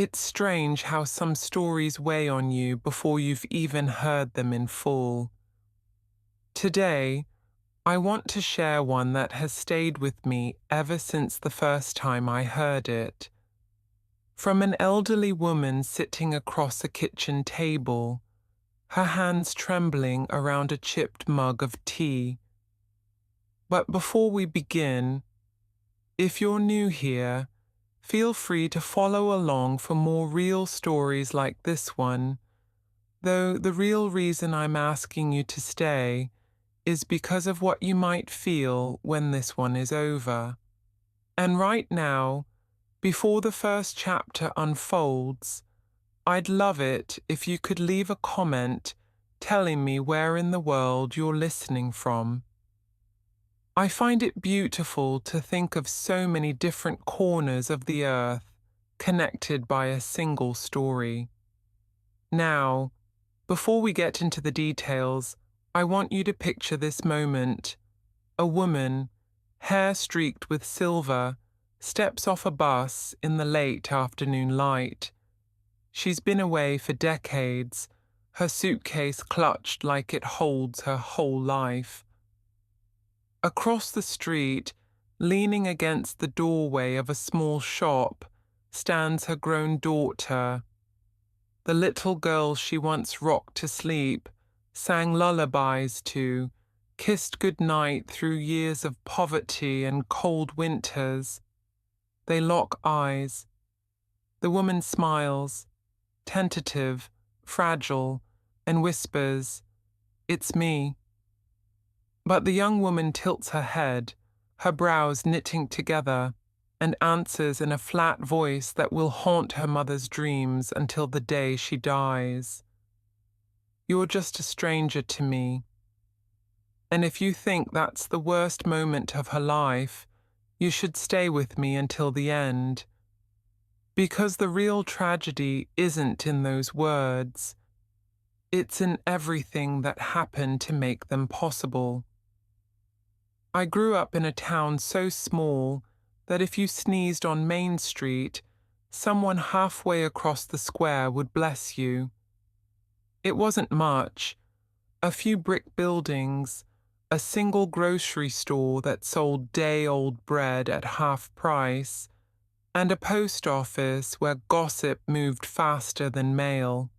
It's strange how some stories weigh on you before you've even heard them in full. Today, I want to share one that has stayed with me ever since the first time I heard it. From an elderly woman sitting across a kitchen table, her hands trembling around a chipped mug of tea. But before we begin, if you're new here, feel free to follow along for more real stories like this one, though the real reason I'm asking you to stay is because of what you might feel when this one is over. And right now, before the first chapter unfolds, I'd love it if you could leave a comment telling me where in the world you're listening from. I find it beautiful to think of so many different corners of the earth connected by a single story. Now, before we get into the details, I want you to picture this moment. A woman, hair streaked with silver, steps off a bus in the late afternoon light. She's been away for decades, her suitcase clutched like it holds her whole life. Across the street, leaning against the doorway of a small shop, stands her grown daughter. The little girl she once rocked to sleep, sang lullabies to, kissed goodnight through years of poverty and cold winters. They lock eyes. The woman smiles, tentative, fragile, and whispers, "It's me." But the young woman tilts her head, her brows knitting together, and answers in a flat voice that will haunt her mother's dreams until the day she dies. "You're just a stranger to me." And if you think that's the worst moment of her life, you should stay with me until the end. Because the real tragedy isn't in those words. It's in everything that happened to make them possible. I grew up in a town so small that if you sneezed on Main Street, someone halfway across the square would bless you. It wasn't much, a few brick buildings, a single grocery store that sold day-old bread at half price, and a post office where gossip moved faster than mail.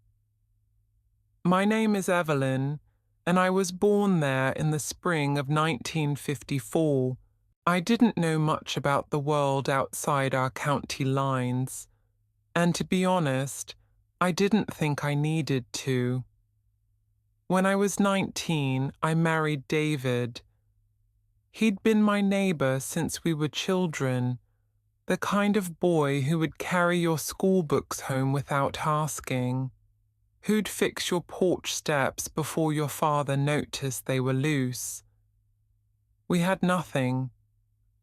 My name is Evelyn, and I was born there in the spring of 1954. I didn't know much about the world outside our county lines, and to be honest, I didn't think I needed to. When I was 19, I married David. He'd been my neighbor since we were children, the kind of boy who would carry your school books home without asking, who'd fix your porch steps before your father noticed they were loose. We had nothing.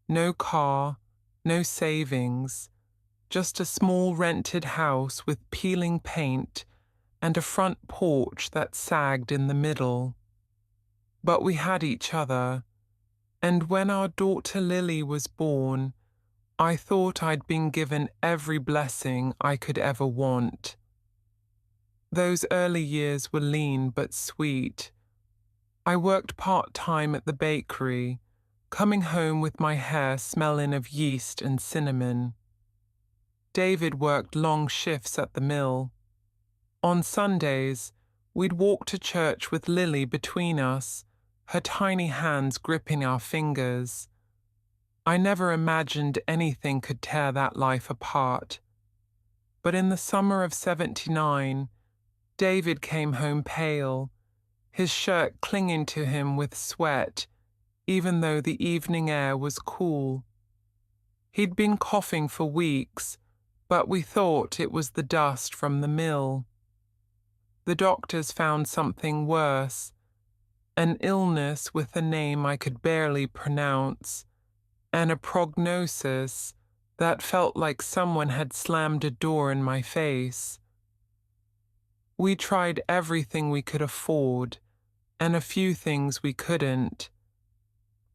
No car, no savings, just a small rented house with peeling paint and a front porch that sagged in the middle. But we had each other, and when our daughter Lily was born, I thought I'd been given every blessing I could ever want. Those early years were lean but sweet. I worked part-time at the bakery, coming home with my hair smelling of yeast and cinnamon. David worked long shifts at the mill. On Sundays, we'd walk to church with Lily between us, her tiny hands gripping our fingers. I never imagined anything could tear that life apart. But in the summer of '79, David came home pale, his shirt clinging to him with sweat, even though the evening air was cool. He'd been coughing for weeks, but we thought it was the dust from the mill. The doctors found something worse, an illness with a name I could barely pronounce, and a prognosis that felt like someone had slammed a door in my face. We tried everything we could afford, and a few things we couldn't.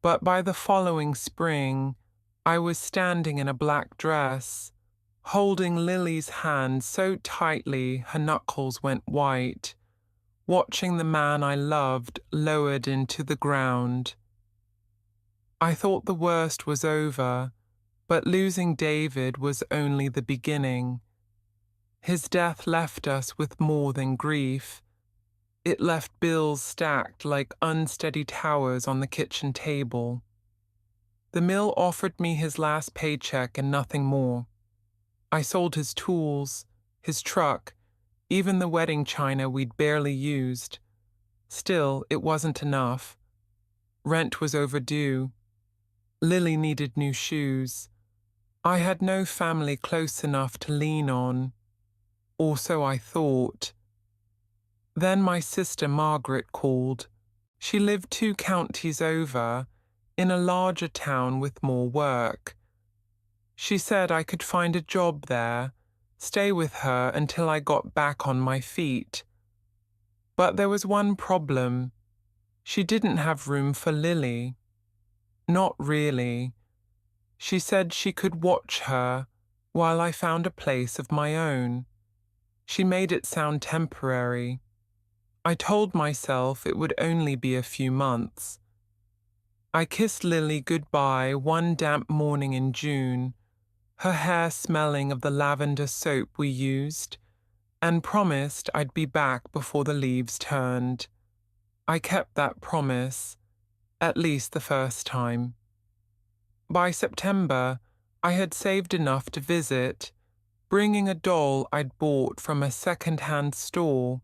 But by the following spring, I was standing in a black dress, holding Lily's hand so tightly her knuckles went white, watching the man I loved lowered into the ground. I thought the worst was over, but losing David was only the beginning. His death left us with more than grief. It left bills stacked like unsteady towers on the kitchen table. The mill offered me his last paycheck and nothing more. I sold his tools, his truck, even the wedding china we'd barely used. Still, it wasn't enough. Rent was overdue. Lily needed new shoes. I had no family close enough to lean on. Or so I thought. Then my sister Margaret called. She lived 2 counties over, in a larger town with more work. She said I could find a job there, stay with her until I got back on my feet. But there was one problem. She didn't have room for Lily. Not really. She said she could watch her while I found a place of my own. She made it sound temporary. I told myself it would only be a few months. I kissed Lily goodbye one damp morning in June, her hair smelling of the lavender soap we used, and promised I'd be back before the leaves turned. I kept that promise, at least the first time. By September, I had saved enough to visit, bringing a doll I'd bought from a second-hand store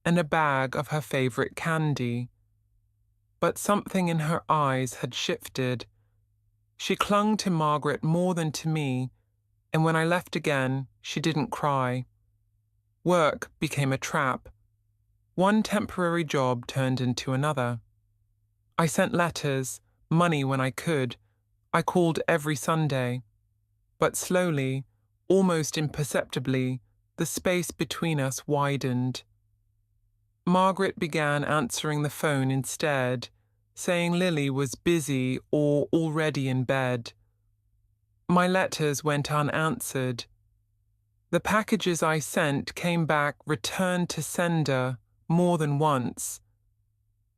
and a bag of her favorite candy. But something in her eyes had shifted. She clung to Margaret more than to me, and when I left again, she didn't cry. Work became a trap. One temporary job turned into another. I sent letters, money when I could. I called every Sunday. But slowly, almost imperceptibly, the space between us widened. Margaret began answering the phone instead, saying Lily was busy or already in bed. My letters went unanswered. The packages I sent came back returned to sender more than once.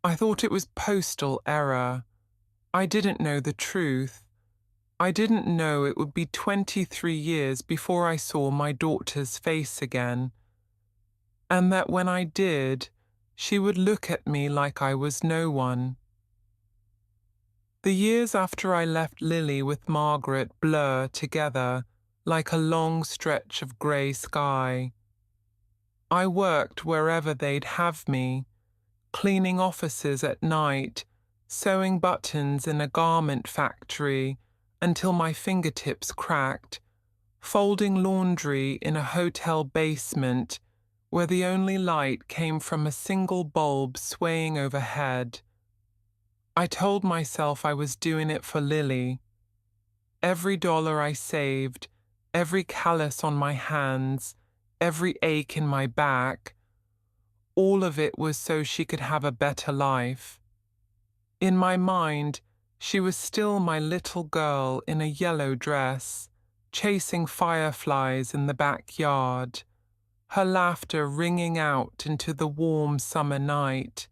I thought it was postal error. I didn't know the truth. I didn't know it would be 23 years before I saw my daughter's face again, and that when I did, she would look at me like I was no one. The years after I left Lily with Margaret blur together like a long stretch of grey sky. I worked wherever they'd have me, cleaning offices at night, sewing buttons in a garment factory until my fingertips cracked, folding laundry in a hotel basement where the only light came from a single bulb swaying overhead. I told myself I was doing it for Lily. Every dollar I saved, every callus on my hands, every ache in my back, all of it was so she could have a better life. In my mind, she was still my little girl in a yellow dress, chasing fireflies in the backyard, her laughter ringing out into the warm summer night.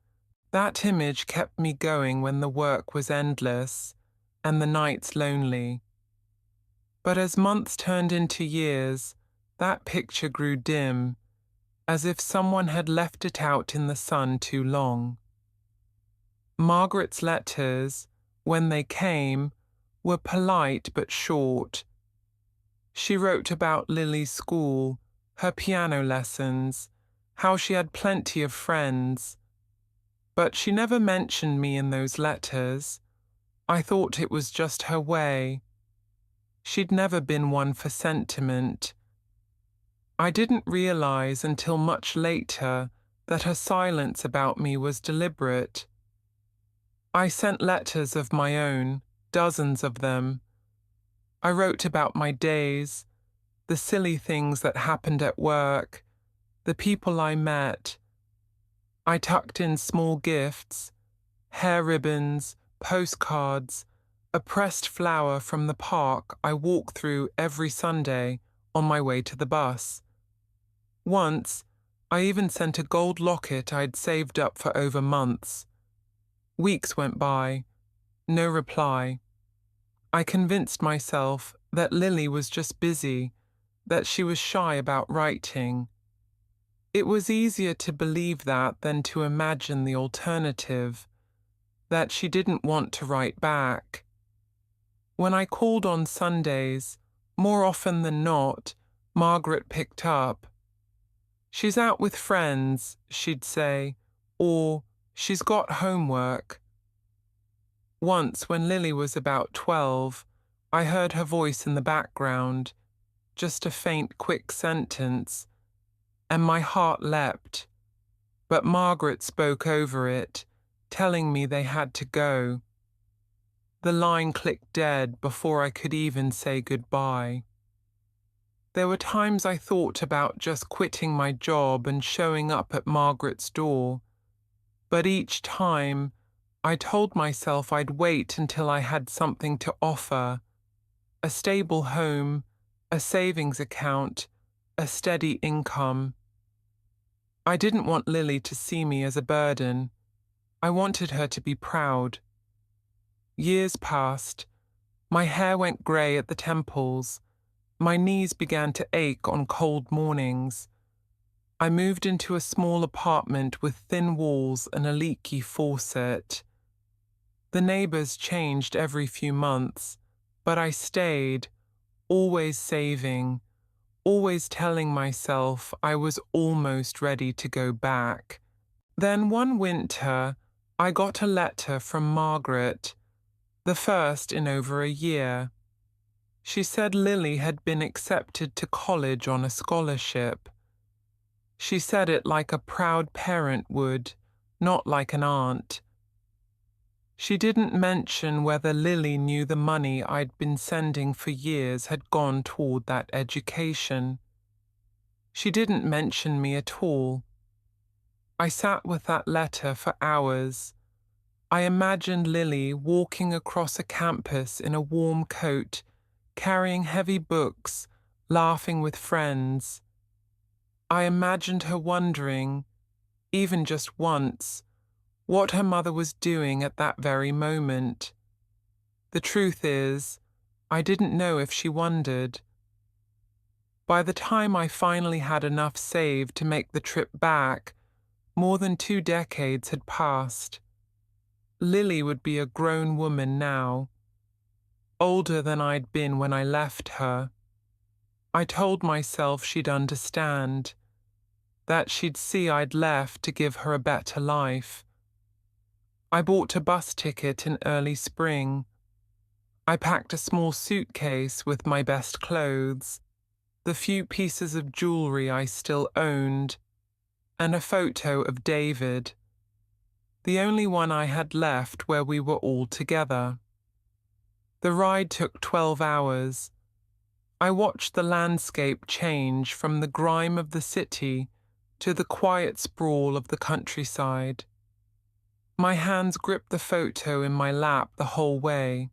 That image kept me going when the work was endless and the nights lonely. But as months turned into years, that picture grew dim, as if someone had left it out in the sun too long. Margaret's letters, when they came, were polite but short. She wrote about Lily's school, her piano lessons, how she had plenty of friends. But she never mentioned me in those letters. I thought it was just her way. She'd never been one for sentiment. I didn't realize until much later that her silence about me was deliberate. I sent letters of my own, dozens of them. I wrote about my days, the silly things that happened at work, the people I met. I tucked in small gifts, hair ribbons, postcards, a pressed flower from the park I walk through every Sunday on my way to the bus. Once, I even sent a gold locket I'd saved up for over months. Weeks went by, no reply. I convinced myself that Lily was just busy, that she was shy about writing. It was easier to believe that than to imagine the alternative, that she didn't want to write back. When I called on Sundays, more often than not, Margaret picked up. "She's out with friends," she'd say, or "she's got homework." Once, when Lily was about 12, I heard her voice in the background, just a faint, quick sentence, and my heart leapt. But Margaret spoke over it, telling me they had to go. The line clicked dead before I could even say goodbye. There were times I thought about just quitting my job and showing up at Margaret's door, but each time I told myself I'd wait until I had something to offer: a stable home, a savings account, a steady income. I didn't want Lily to see me as a burden. I wanted her to be proud. Years passed. My hair went grey at the temples. My knees began to ache on cold mornings. I moved into a small apartment with thin walls and a leaky faucet. The neighbours changed every few months, but I stayed, always saving, always telling myself I was almost ready to go back. Then one winter, I got a letter from Margaret, the first in over a year. She said Lily had been accepted to college on a scholarship. She said it like a proud parent would, not like an aunt. She didn't mention whether Lily knew the money I'd been sending for years had gone toward that education. She didn't mention me at all. I sat with that letter for hours. I imagined Lily walking across a campus in a warm coat, carrying heavy books, laughing with friends. I imagined her wondering, even just once, what her mother was doing at that very moment. The truth is, I didn't know if she wondered. By the time I finally had enough saved to make the trip back, more than 2 decades had passed. Lily would be a grown woman now, older than I'd been when I left her. I told myself she'd understand, that she'd see I'd left to give her a better life. I bought a bus ticket in early spring. I packed a small suitcase with my best clothes, the few pieces of jewelry I still owned, and a photo of David, the only one I had left where we were all together. The ride took 12 hours. I watched the landscape change from the grime of the city to the quiet sprawl of the countryside. My hands gripped the photo in my lap the whole way.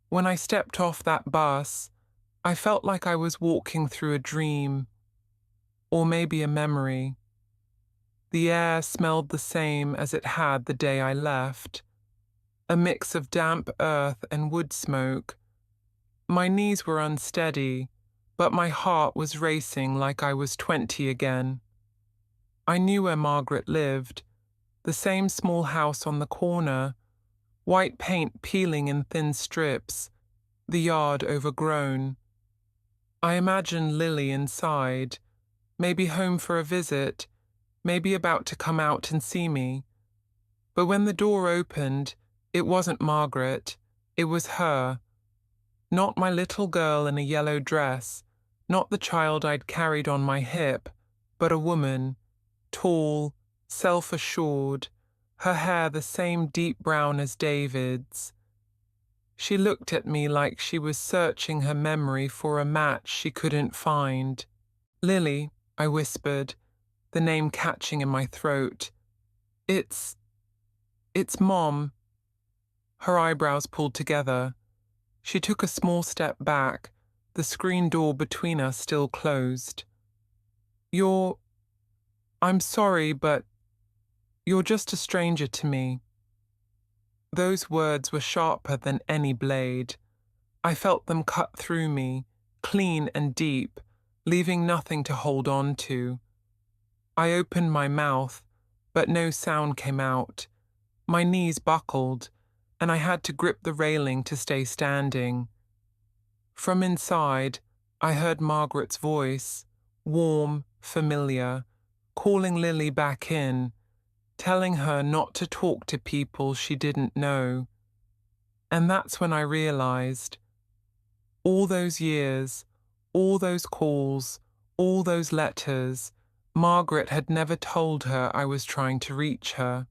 When I stepped off that bus, I felt like I was walking through a dream, or maybe a memory. The air smelled the same as it had the day I left, a mix of damp earth and wood smoke. My knees were unsteady, but my heart was racing like I was 20 again. I knew where Margaret lived, the same small house on the corner, white paint peeling in thin strips, the yard overgrown. I imagined Lily inside, maybe home for a visit, maybe about to come out and see me. But when the door opened, it wasn't Margaret, it was her. Not my little girl in a yellow dress, not the child I'd carried on my hip, but a woman, tall, self-assured, her hair the same deep brown as David's. She looked at me like she was searching her memory for a match she couldn't find. "Lily," I whispered, the name catching in my throat. It's Mom." Her eyebrows pulled together. She took a small step back, the screen door between us still closed. You're... I'm sorry, but you're just a stranger to me. Those words were sharper than any blade. I felt them cut through me, clean and deep, leaving nothing to hold on to. I opened my mouth, but no sound came out. My knees buckled, and I had to grip the railing to stay standing. From inside, I heard Margaret's voice, warm, familiar, calling Lily back in, telling her not to talk to people she didn't know. And that's when I realized, all those years, all those calls, all those letters, Margaret had never told her I was trying to reach her.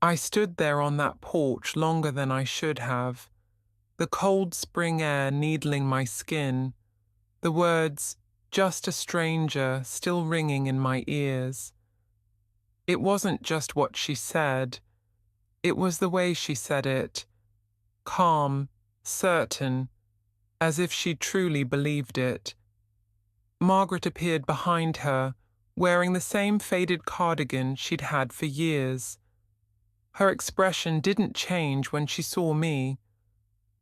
I stood there on that porch longer than I should have, the cold spring air needling my skin, the words, "just a stranger," still ringing in my ears. It wasn't just what she said, it was the way she said it, calm, certain, as if she truly believed it. Margaret appeared behind her, wearing the same faded cardigan she'd had for years. Her expression didn't change when she saw me.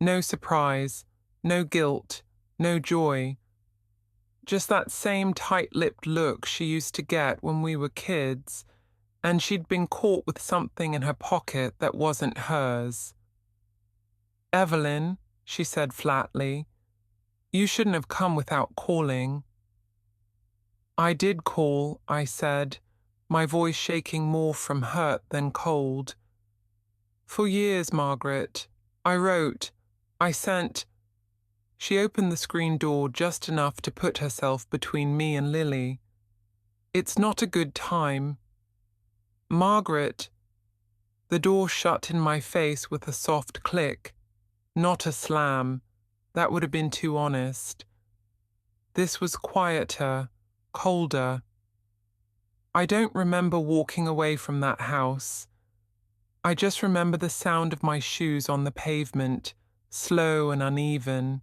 No surprise, no guilt, no joy. Just that same tight-lipped look she used to get when we were kids, and she'd been caught with something in her pocket that wasn't hers. "Evelyn," she said flatly, "you shouldn't have come without calling." "I did call," I said, my voice shaking more from hurt than cold. "For years, Margaret. I wrote. I sent—" She opened the screen door just enough to put herself between me and Lily. "It's not a good time." "Margaret." The door shut in my face with a soft click. Not a slam. That would have been too honest. This was quieter, colder. I don't remember walking away from that house. I just remember the sound of my shoes on the pavement, slow and uneven,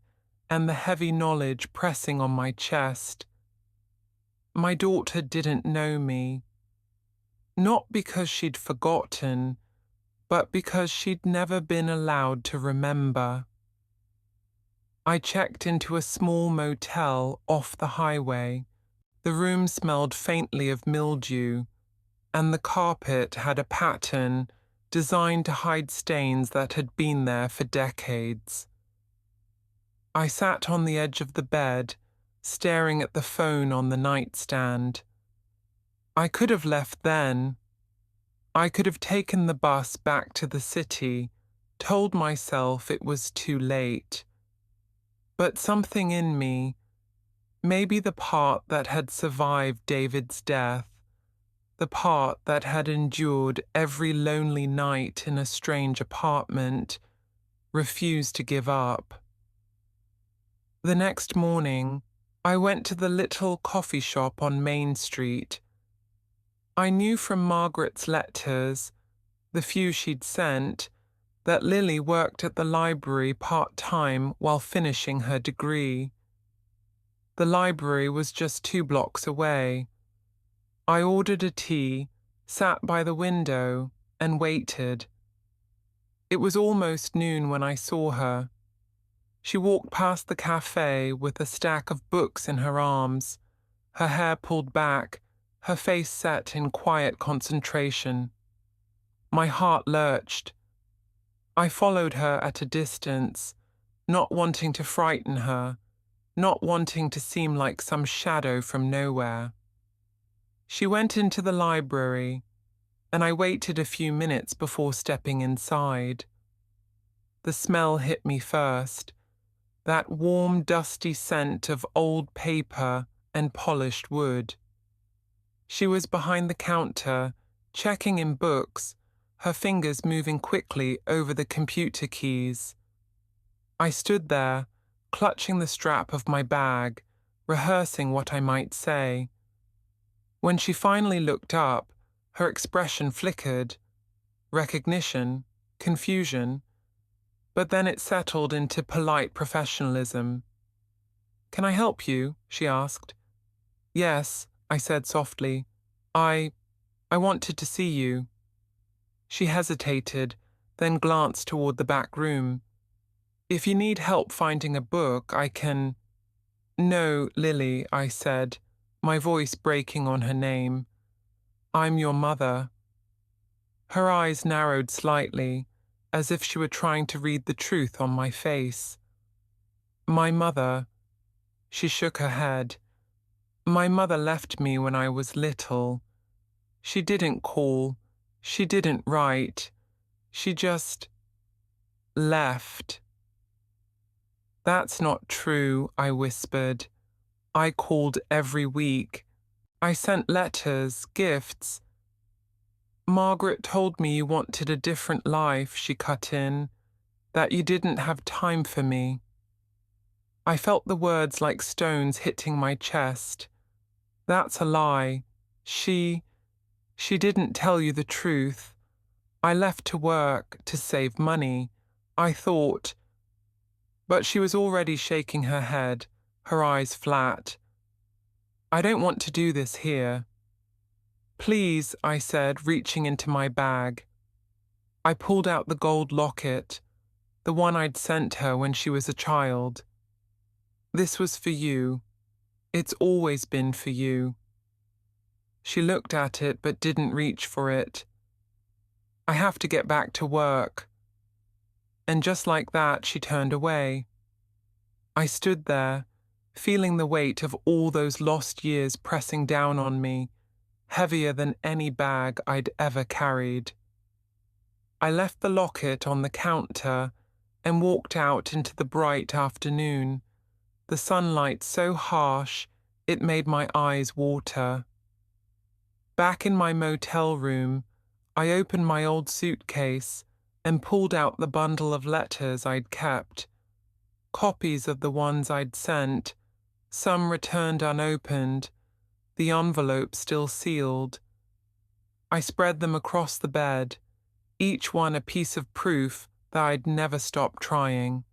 and the heavy knowledge pressing on my chest. My daughter didn't know me. Not because she'd forgotten, but because she'd never been allowed to remember. I checked into a small motel off the highway. The room smelled faintly of mildew, and the carpet had a pattern designed to hide stains that had been there for decades. I sat on the edge of the bed, staring at the phone on the nightstand. I could have left then. I could have taken the bus back to the city, told myself it was too late. But something in me, maybe the part that had survived David's death, the part that had endured every lonely night in a strange apartment, refused to give up. The next morning, I went to the little coffee shop on Main Street. I knew from Margaret's letters, the few she'd sent, that Lily worked at the library part-time while finishing her degree. The library was just 2 blocks away. I ordered a tea, sat by the window, and waited. It was almost noon when I saw her. She walked past the cafe with a stack of books in her arms, her hair pulled back, her face set in quiet concentration. My heart lurched. I followed her at a distance, not wanting to frighten her, not wanting to seem like some shadow from nowhere. She went into the library, and I waited a few minutes before stepping inside. The smell hit me first, that warm, dusty scent of old paper and polished wood. She was behind the counter, checking in books, her fingers moving quickly over the computer keys. I stood there, clutching the strap of my bag, rehearsing what I might say. When she finally looked up, her expression flickered. Recognition, confusion, but then it settled into polite professionalism. Can I help you? She asked. Yes, I said softly. I wanted to see you. She hesitated, then glanced toward the back room. If you need help finding a book, I can. No, Lily, I said, my voice breaking on her name. I'm your mother. Her eyes narrowed slightly, as if she were trying to read the truth on my face. My mother. She shook her head. My mother left me when I was little. She didn't call. She didn't write. She just left. That's not true, I whispered. I called every week. I sent letters, gifts. Margaret told me you wanted a different life, she cut in, that you didn't have time for me. I felt the words like stones hitting my chest. That's a lie. She didn't tell you the truth. I left to work, to save money. I thought. But she was already shaking her head, her eyes flat. I don't want to do this here. Please, I said, reaching into my bag. I pulled out the gold locket, the one I'd sent her when she was a child. This was for you. It's always been for you. She looked at it but didn't reach for it. I have to get back to work. And just like that, she turned away. I stood there, feeling the weight of all those lost years pressing down on me, heavier than any bag I'd ever carried. I left the locket on the counter and walked out into the bright afternoon, the sunlight so harsh it made my eyes water. Back in my motel room, I opened my old suitcase and pulled out the bundle of letters I'd kept, copies of the ones I'd sent, some returned unopened, the envelope still sealed. I spread them across the bed, each one a piece of proof that I'd never stopped trying.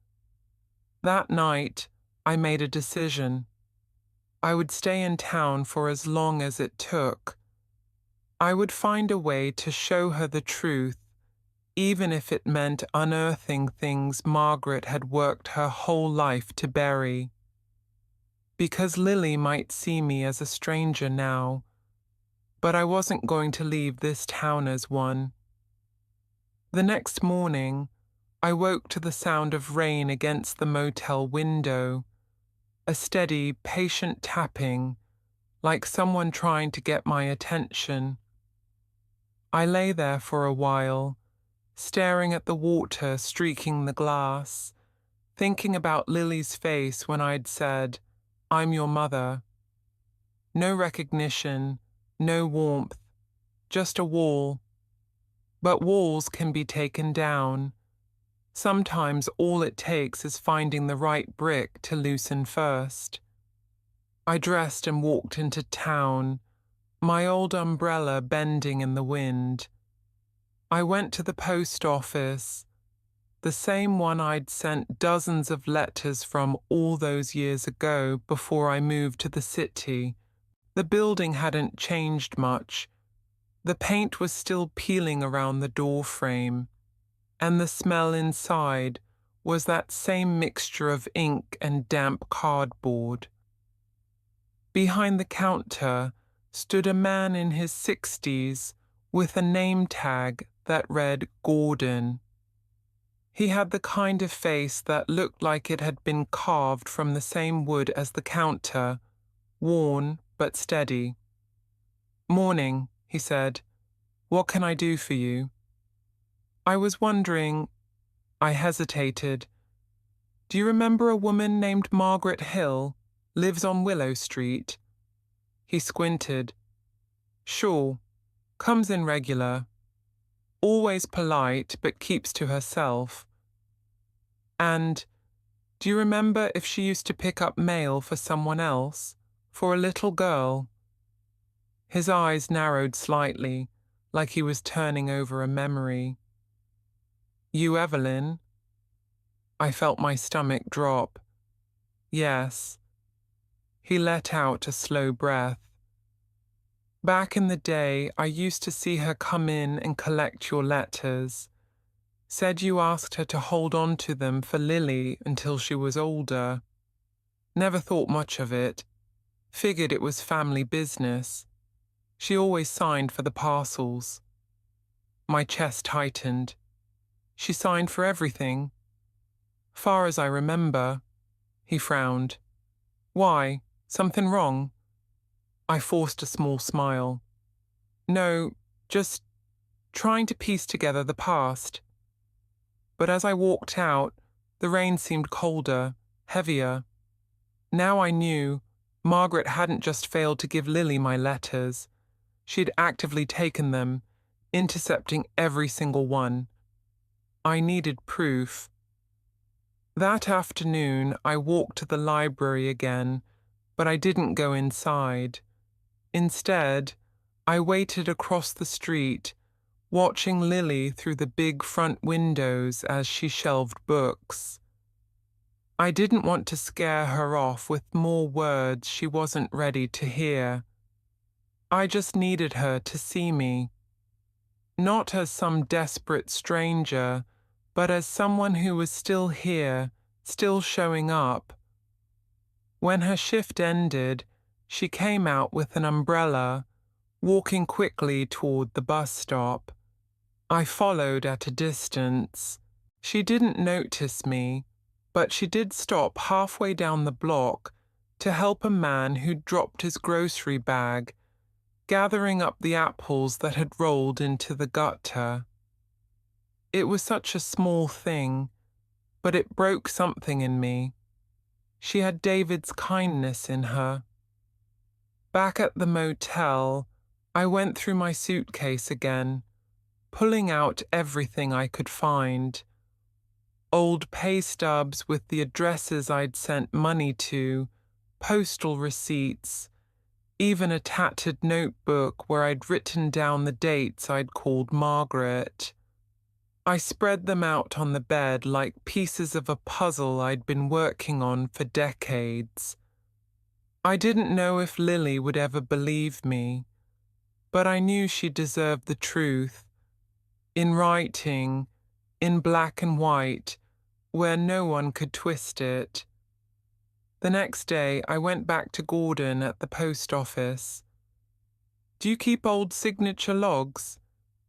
That night, I made a decision. I would stay in town for as long as it took. I would find a way to show her the truth, even if it meant unearthing things Margaret had worked her whole life to bury. Because Lily might see me as a stranger now, but I wasn't going to leave this town as one. The next morning, I woke to the sound of rain against the motel window, a steady, patient tapping, like someone trying to get my attention. I lay there for a while, staring at the water streaking the glass, thinking about Lily's face when I'd said, "I'm your mother." No recognition, no warmth, just a wall. But walls can be taken down. Sometimes all it takes is finding the right brick to loosen first. I dressed and walked into town, my old umbrella bending in the wind. I went to the post office, the same one I'd sent dozens of letters from all those years ago before I moved to the city. The building hadn't changed much. The paint was still peeling around the door frame, and the smell inside was that same mixture of ink and damp cardboard. Behind the counter stood a man in his 60s with a name tag that read Gordon. He had the kind of face that looked like it had been carved from the same wood as the counter, worn but steady. "Morning," he said. "What can I do for you?" I was wondering. I hesitated. "Do you remember a woman named Margaret Hill, lives on Willow Street?" He squinted. "Sure, comes in regular. Always polite, but keeps to herself. And do you remember if she used to pick up mail for someone else, for a little girl?" His eyes narrowed slightly, like he was turning over a memory. "You, Evelyn?" I felt my stomach drop. "Yes." He let out a slow breath. Back in the day, I used to see her come in and collect your letters. Said you asked her to hold on to them for Lily until she was older. Never thought much of it. Figured it was family business. She always signed for the parcels. My chest tightened. She signed for everything. Far as I remember. He frowned. Why? Something wrong? I forced a small smile. No, just trying to piece together the past. But as I walked out, the rain seemed colder, heavier. Now I knew Margaret hadn't just failed to give Lily my letters. She'd actively taken them, intercepting every single one. I needed proof. That afternoon, I walked to the library again, but I didn't go inside. Instead, I waited across the street, watching Lily through the big front windows as she shelved books. I didn't want to scare her off with more words she wasn't ready to hear. I just needed her to see me. Not as some desperate stranger, but as someone who was still here, still showing up. When her shift ended, she came out with an umbrella, walking quickly toward the bus stop. I followed at a distance. She didn't notice me, but she did stop halfway down the block to help a man who'd dropped his grocery bag, gathering up the apples that had rolled into the gutter. It was such a small thing, but it broke something in me. She had David's kindness in her. Back at the motel, I went through my suitcase again, pulling out everything I could find. Old pay stubs with the addresses I'd sent money to, postal receipts, even a tattered notebook where I'd written down the dates I'd called Margaret. I spread them out on the bed like pieces of a puzzle I'd been working on for decades. I didn't know if Lily would ever believe me, but I knew she deserved the truth. In writing, in black and white, where no one could twist it. The next day, I went back to Gordon at the post office. Do you keep old signature logs?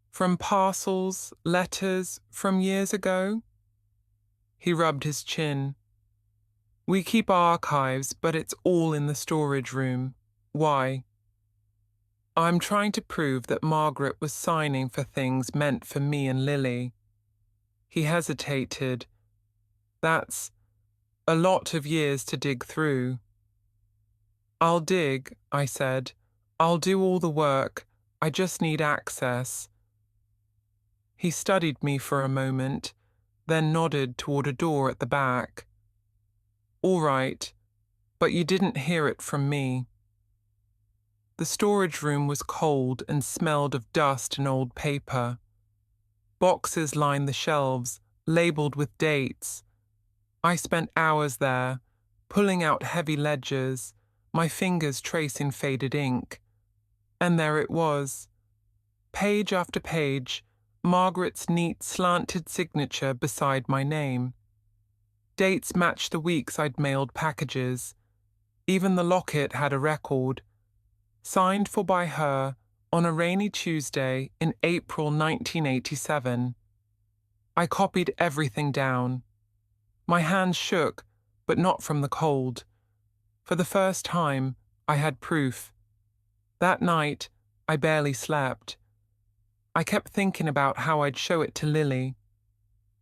From parcels, letters, from years ago? He rubbed his chin. We keep archives, but it's all in the storage room. Why? I'm trying to prove that Margaret was signing for things meant for me and Lily. He hesitated. That's a lot of years to dig through. I'll dig, I said. I'll do all the work. I just need access. He studied me for a moment, then nodded toward a door at the back. All right, but you didn't hear it from me. The storage room was cold and smelled of dust and old paper. Boxes lined the shelves, labeled with dates. I spent hours there, pulling out heavy ledgers, my fingers tracing faded ink. And there it was. Page after page, Margaret's neat slanted signature beside my name. Dates matched the weeks I'd mailed packages. Even the locket had a record. Signed for by her on a rainy Tuesday in April 1987. I copied everything down. My hands shook, but not from the cold. For the first time, I had proof. That night, I barely slept. I kept thinking about how I'd show it to Lily,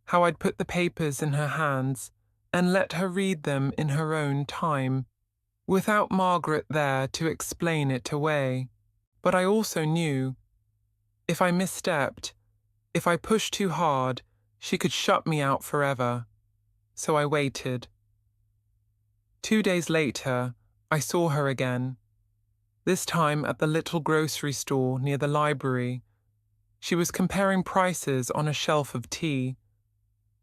how I'd put the papers in her hands and let her read them in her own time, without Margaret there to explain it away. But I also knew, if I misstepped, if I pushed too hard, she could shut me out forever. So I waited. 2 days later, I saw her again, this time at the little grocery store near the library. She was comparing prices on a shelf of tea.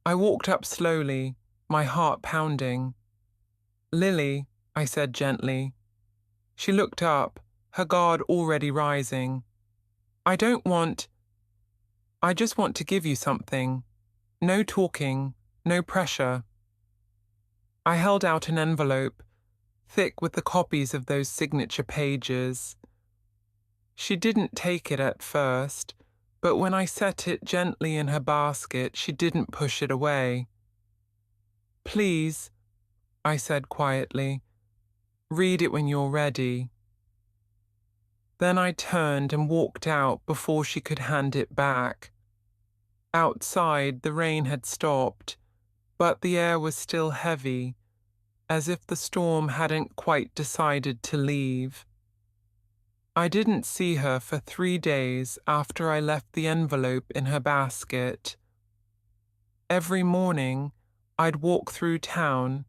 I walked up slowly, my heart pounding. Lily, I said gently, She looked up, her guard already rising. I just want to give you something. No talking, no pressure. I held out an envelope, thick with the copies of those signature pages. She didn't take it at first, but when I set it gently in her basket, she didn't push it away. Please, I said quietly, read it when you're ready. Then I turned and walked out before she could hand it back. Outside, the rain had stopped, but the air was still heavy, as if the storm hadn't quite decided to leave. I didn't see her for 3 days after I left the envelope in her basket. Every morning, I'd walk through town,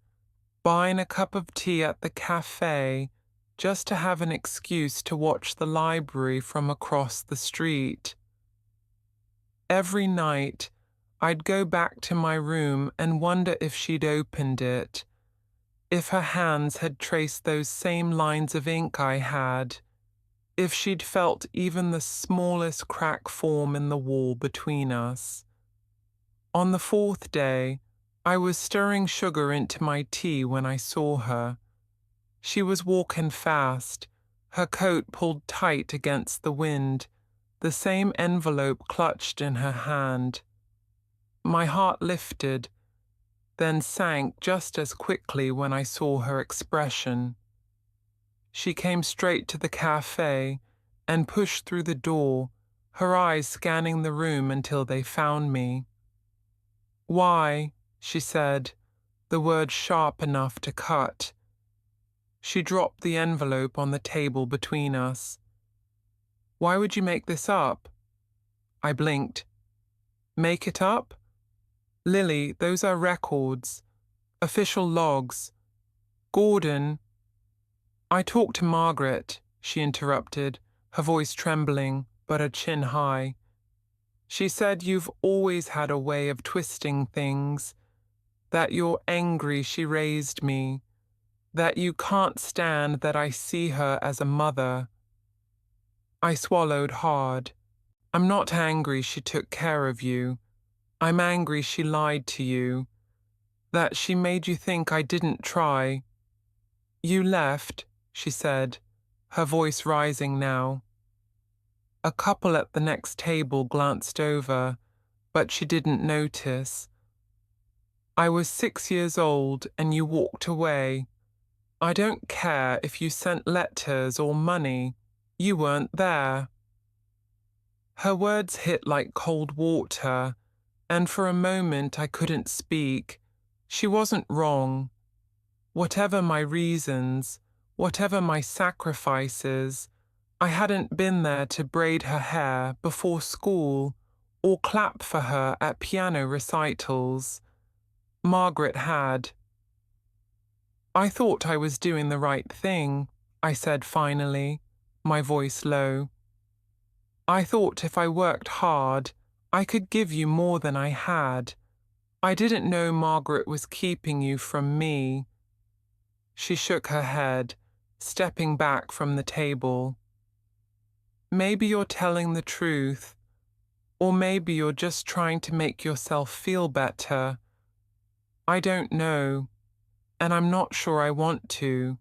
buying a cup of tea at the cafe just to have an excuse to watch the library from across the street. Every night, I'd go back to my room and wonder if she'd opened it, if her hands had traced those same lines of ink I had, if she'd felt even the smallest crack form in the wall between us. On the 4th day, I was stirring sugar into my tea when I saw her. She was walking fast, her coat pulled tight against the wind, the same envelope clutched in her hand. My heart lifted, then sank just as quickly when I saw her expression. She came straight to the cafe and pushed through the door, her eyes scanning the room until they found me. Why, she said, the word sharp enough to cut. She dropped the envelope on the table between us. Why would you make this up? I blinked. Make it up? Lily, those are records, official logs. Gordon. I talked to Margaret, she interrupted, her voice trembling, but her chin high. She said you've always had a way of twisting things, that you're angry she raised me, that you can't stand that I see her as a mother. I swallowed hard. I'm not angry she took care of you. I'm angry she lied to you, that she made you think I didn't try. You left, she said, her voice rising now. A couple at the next table glanced over, but she didn't notice. I was 6 years old and you walked away. I don't care if you sent letters or money. You weren't there. Her words hit like cold water, and for a moment I couldn't speak. She wasn't wrong. Whatever my reasons, whatever my sacrifices, I hadn't been there to braid her hair before school or clap for her at piano recitals. Margaret had. I thought I was doing the right thing, I said finally, my voice low. I thought if I worked hard, I could give you more than I had. I didn't know Margaret was keeping you from me. She shook her head, stepping back from the table. Maybe you're telling the truth, or maybe you're just trying to make yourself feel better. I don't know, and I'm not sure I want to.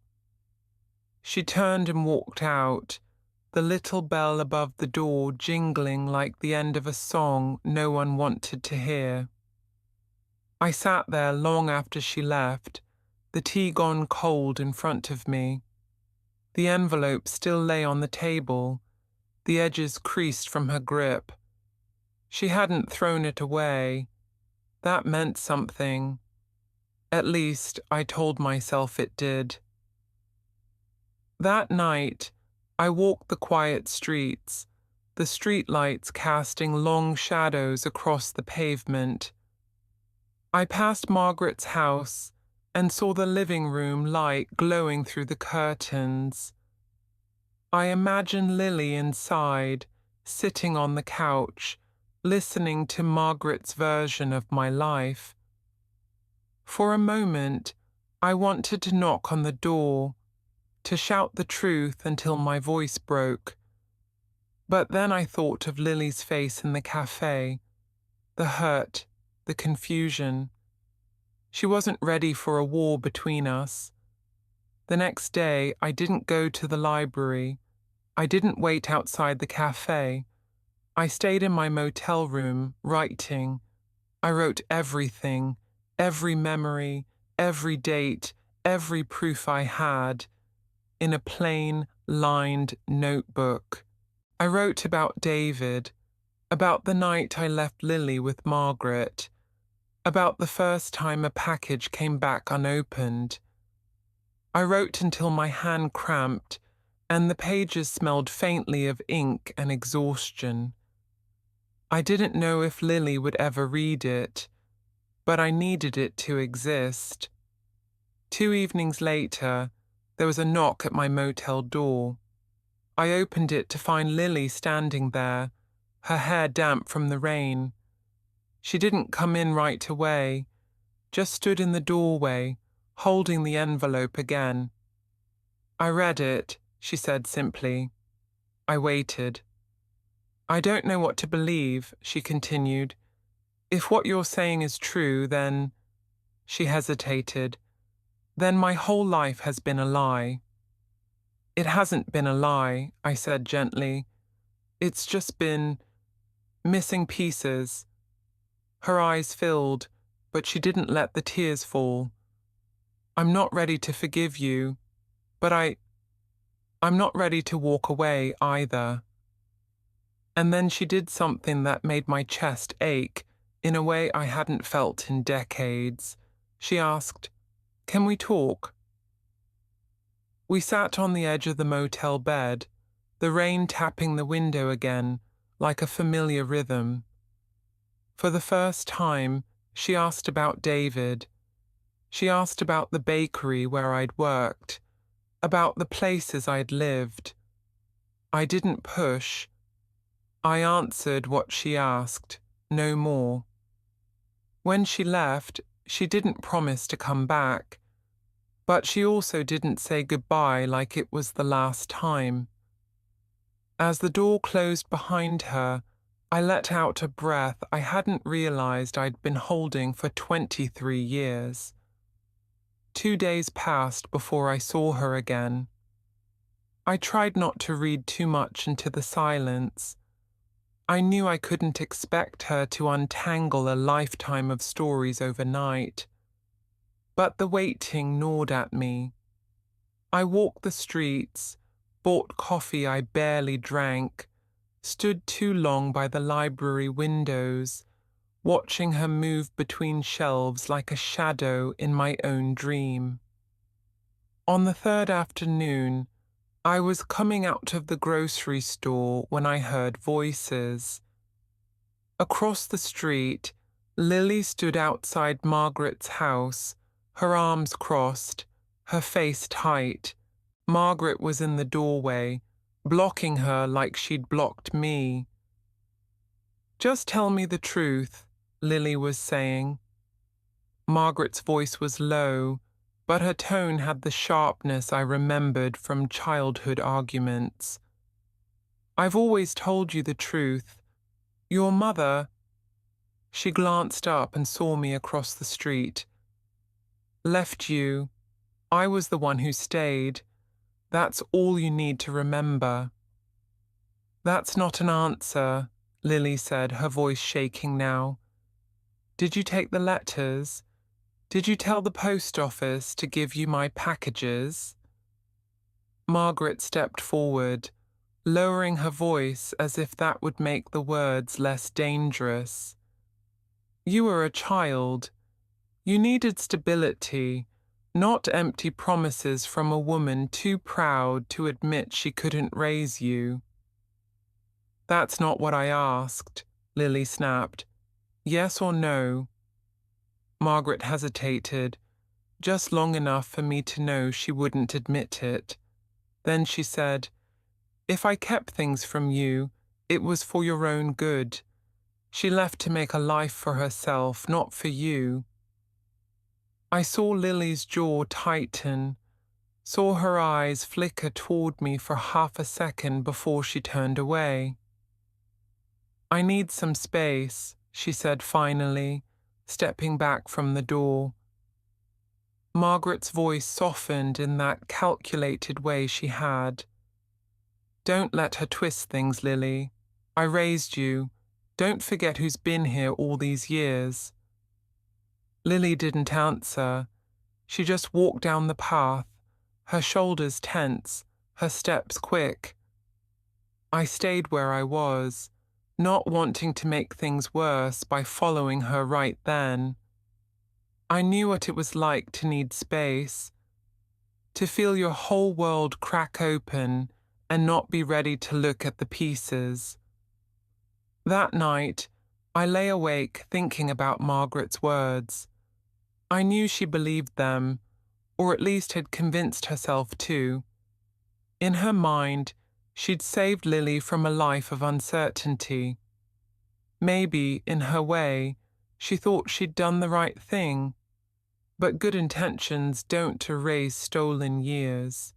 She turned and walked out, the little bell above the door jingling like the end of a song no one wanted to hear. I sat there long after she left, the tea gone cold in front of me. The envelope still lay on the table, the edges creased from her grip. She hadn't thrown it away. That meant something. At least, I told myself it did. That night, I walked the quiet streets, the streetlights casting long shadows across the pavement. I passed Margaret's house and saw the living room light glowing through the curtains. I imagined Lily inside, sitting on the couch, listening to Margaret's version of my life. For a moment, I wanted to knock on the door, to shout the truth until my voice broke. But then I thought of Lily's face in the cafe, the hurt, the confusion. She wasn't ready for a war between us. The next day, I didn't go to the library. I didn't wait outside the cafe. I stayed in my motel room, writing. I wrote everything, every memory, every date, every proof I had, in a plain, lined notebook. I wrote about David, about the night I left Lily with Margaret, about the first time a package came back unopened. I wrote until my hand cramped, and the pages smelled faintly of ink and exhaustion. I didn't know if Lily would ever read it, but I needed it to exist. 2 evenings later, there was a knock at my motel door. I opened it to find Lily standing there, her hair damp from the rain. She didn't come in right away, just stood in the doorway, holding the envelope again. "I read it," she said simply. I waited. "I don't know what to believe," she continued. "If what you're saying is true, then—" She hesitated. "Then my whole life has been a lie." "It hasn't been a lie," I said gently. "It's just been missing pieces." Her eyes filled, but she didn't let the tears fall. "I'm not ready to forgive you, but I'm not ready to walk away either." And then she did something that made my chest ache in a way I hadn't felt in decades. She asked, "Can we talk?" We sat on the edge of the motel bed, the rain tapping the window again, like a familiar rhythm. For the first time, she asked about David. She asked about the bakery where I'd worked, about the places I'd lived. I didn't push. I answered what she asked, no more. When she left, she didn't promise to come back, but she also didn't say goodbye like it was the last time. As the door closed behind her, I let out a breath I hadn't realized I'd been holding for 23 years. 2 days passed before I saw her again. I tried not to read too much into the silence. I knew I couldn't expect her to untangle a lifetime of stories overnight. But the waiting gnawed at me. I walked the streets, bought coffee I barely drank, stood too long by the library windows, watching her move between shelves like a shadow in my own dream. On the third afternoon, I was coming out of the grocery store when I heard voices. Across the street, Lily stood outside Margaret's house, her arms crossed, her face tight. Margaret was in the doorway, blocking her like she'd blocked me. "Just tell me the truth," Lily was saying. Margaret's voice was low, but her tone had the sharpness I remembered from childhood arguments. "I've always told you the truth. Your mother—" She glanced up and saw me across the street. "Left you. I was the one who stayed. That's all you need to remember." "That's not an answer," Lily said, her voice shaking now. "Did you take the letters? Did you tell the post office to give you my packages?" Margaret stepped forward, lowering her voice as if that would make the words less dangerous. "You were a child. You needed stability, not empty promises from a woman too proud to admit she couldn't raise you." "That's not what I asked," Lily snapped. "Yes or no?" Margaret hesitated, just long enough for me to know she wouldn't admit it. Then she said, "If I kept things from you, it was for your own good. She left to make a life for herself, not for you." I saw Lily's jaw tighten. saw her eyes flicker toward me for half a second before she turned away. I need some space, she said finally, stepping back from the door. Margaret's voice softened in that calculated way she had. Don't let her twist things, Lily. I raised you. Don't forget who's been here all these years. Lily didn't answer. She just walked down the path, her shoulders tense, her steps quick. I stayed where I was, not wanting to make things worse by following her right then. I knew what it was like to need space, to feel your whole world crack open and not be ready to look at the pieces. That night, I lay awake thinking about Margaret's words. I knew she believed them, or at least had convinced herself to. In her mind, she'd saved Lily from a life of uncertainty. Maybe, in her way, she thought she'd done the right thing, but good intentions don't erase stolen years.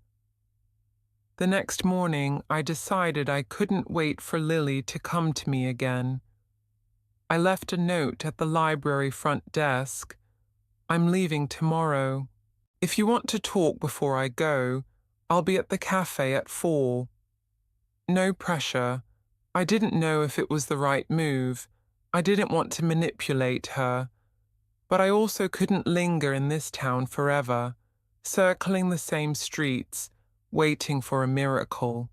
The next morning, I decided I couldn't wait for Lily to come to me again. I left a note at the library front desk. I'm leaving tomorrow. If you want to talk before I go, I'll be at the cafe at 4. No pressure. I didn't know if it was the right move. I didn't want to manipulate her. But I also couldn't linger in this town forever, circling the same streets, waiting for a miracle.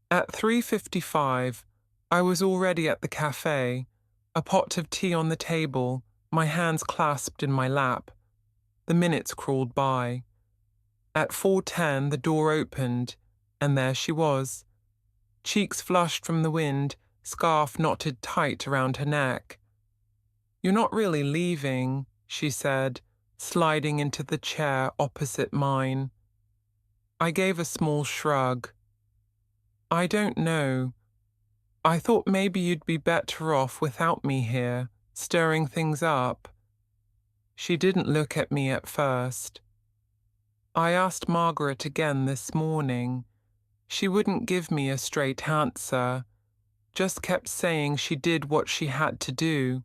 At 3:55, I was already at the cafe, a pot of tea on the table, my hands clasped in my lap. The minutes crawled by. At 4:10, the door opened, and there she was. Cheeks flushed from the wind, scarf knotted tight around her neck. You're not really leaving, she said, sliding into the chair opposite mine. I gave a small shrug. I don't know. I thought maybe you'd be better off without me here, stirring things up. She didn't look at me at first. I asked Margaret again this morning. She wouldn't give me a straight answer, just kept saying she did what she had to do.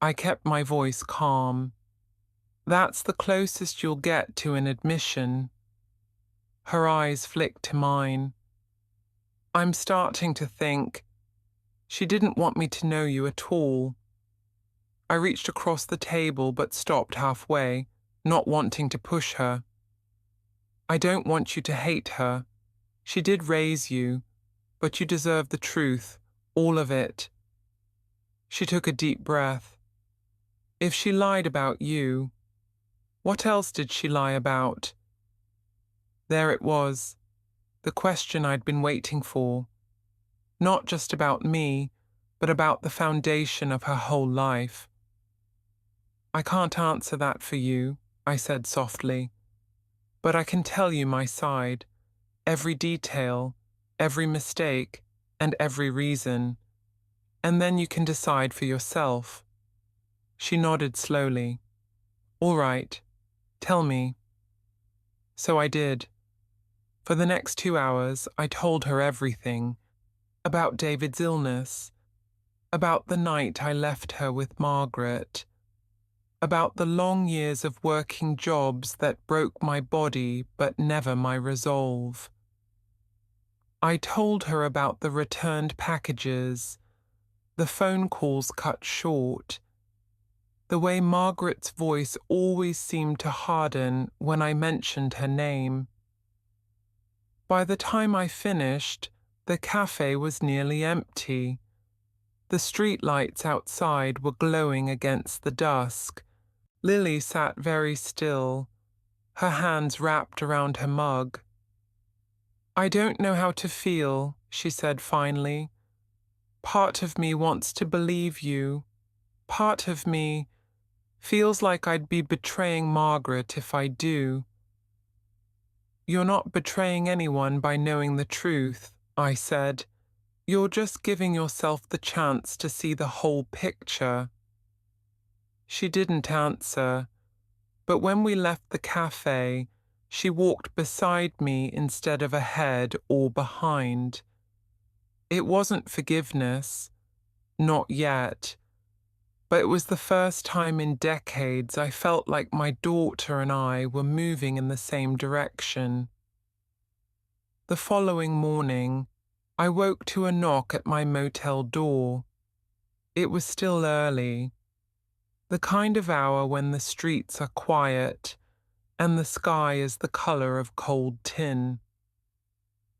I kept my voice calm. That's the closest you'll get to an admission. Her eyes flicked to mine. I'm starting to think she didn't want me to know you at all. I reached across the table but stopped halfway, not wanting to push her. I don't want you to hate her. She did raise you, but you deserve the truth, all of it. She took a deep breath. If she lied about you, what else did she lie about? There it was, the question I'd been waiting for. Not just about me, but about the foundation of her whole life. I can't answer that for you, I said softly, but I can tell you my side, every detail, every mistake, and every reason, and then you can decide for yourself. She nodded slowly. All right, tell me. So I did. For the next 2 hours, I told her everything. About David's illness. About the night I left her with Margaret. About the long years of working jobs that broke my body but never my resolve. I told her about the returned packages, the phone calls cut short, the way Margaret's voice always seemed to harden when I mentioned her name. By the time I finished, the cafe was nearly empty. The street lights outside were glowing against the dusk. Lily sat very still, her hands wrapped around her mug. I don't know how to feel, she said finally. Part of me wants to believe you. Part of me feels like I'd be betraying Margaret if I do. You're not betraying anyone by knowing the truth, I said. You're just giving yourself the chance to see the whole picture. She didn't answer, But when we left the cafe, she walked beside me instead of ahead or behind. It wasn't forgiveness, not yet, but it was the first time in decades I felt like my daughter and I were moving in the same direction. The following morning, I woke to a knock at my motel door. It was still early, the kind of hour when the streets are quiet and the sky is the color of cold tin.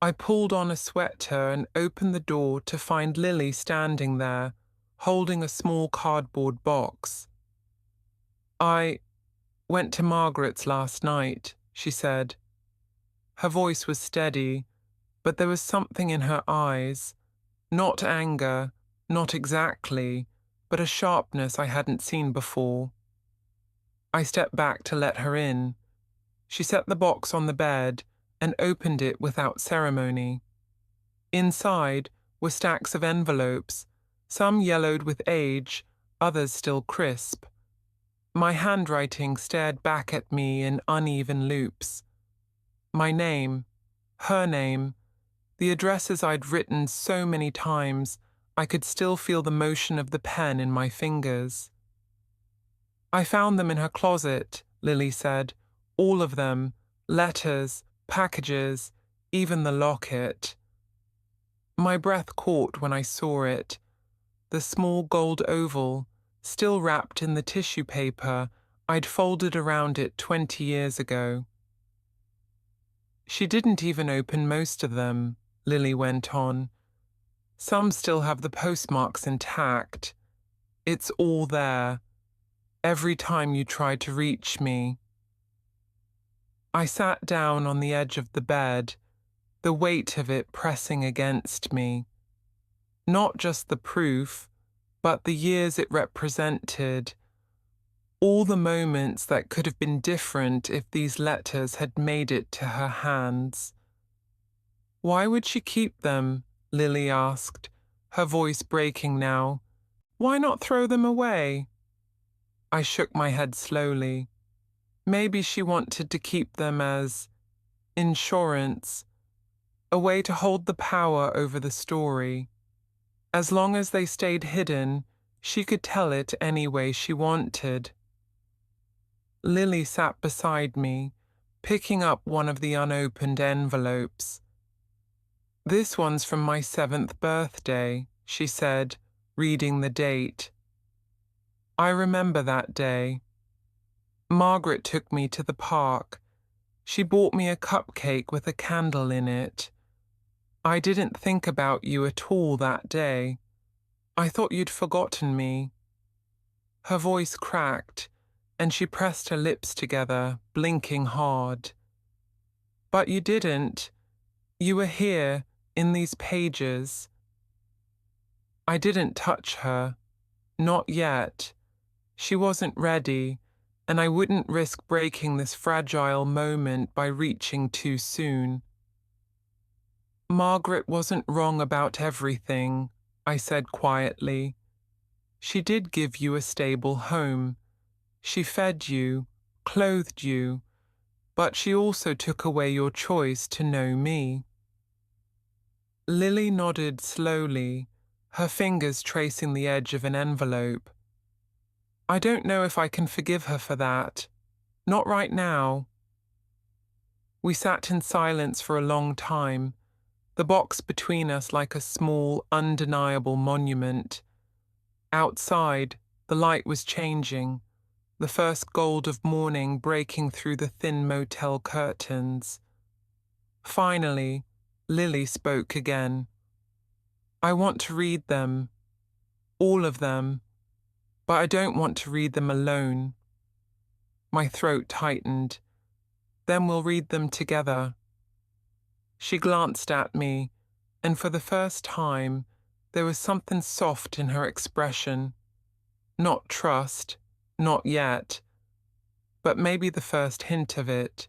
I pulled on a sweater and opened the door to find Lily standing there, holding a small cardboard box. "I went to Margaret's last night," she said. Her voice was steady, but there was something in her eyes, not anger, not exactly, but a sharpness I hadn't seen before. I stepped back to let her in. She set the box on the bed and opened it without ceremony. Inside were stacks of envelopes, some yellowed with age, others still crisp. My handwriting stared back at me in uneven loops. My name, her name, the addresses I'd written so many times, I could still feel the motion of the pen in my fingers. "I found them in her closet," Lily said. "All of them. Letters, packages, even the locket." My breath caught when I saw it. The small gold oval, still wrapped in the tissue paper I'd folded around it 20 years ago. "She didn't even open most of them," Lily went on. "Some still have the postmarks intact. It's all there, every time you tried to reach me." I sat down on the edge of the bed, the weight of it pressing against me. Not just the proof, but the years it represented, all the moments that could have been different if these letters had made it to her hands. "Why would she keep them?" Lily asked, her voice breaking now. "Why not throw them away?" I shook my head slowly. Maybe she wanted to keep them as insurance, a way to hold the power over the story. As long as they stayed hidden, she could tell it any way she wanted. Lily sat beside me, picking up one of the unopened envelopes. "This one's from my 7th birthday," she said, reading the date. I remember that day. Margaret took me to the park. She bought me a cupcake with a candle in it. "I didn't think about you at all that day. I thought you'd forgotten me." Her voice cracked, and she pressed her lips together, blinking hard. "But you didn't. You were here, in these pages." I didn't touch her. Not yet. She wasn't ready, and I wouldn't risk breaking this fragile moment by reaching too soon. "Margaret wasn't wrong about everything," I said quietly. "She did give you a stable home. She fed you, clothed you, but she also took away your choice to know me." Lily nodded slowly, her fingers tracing the edge of an envelope. "I don't know if I can forgive her for that. Not right now." We sat in silence for a long time, the box between us like a small, undeniable monument. Outside, the light was changing, the first gold of morning breaking through the thin motel curtains. Finally, Lily spoke again. "I want to read them, all of them, but I don't want to read them alone." My throat tightened. "Then we'll read them together." She glanced at me, and for the first time, there was something soft in her expression. Not trust, not yet, but maybe the first hint of it.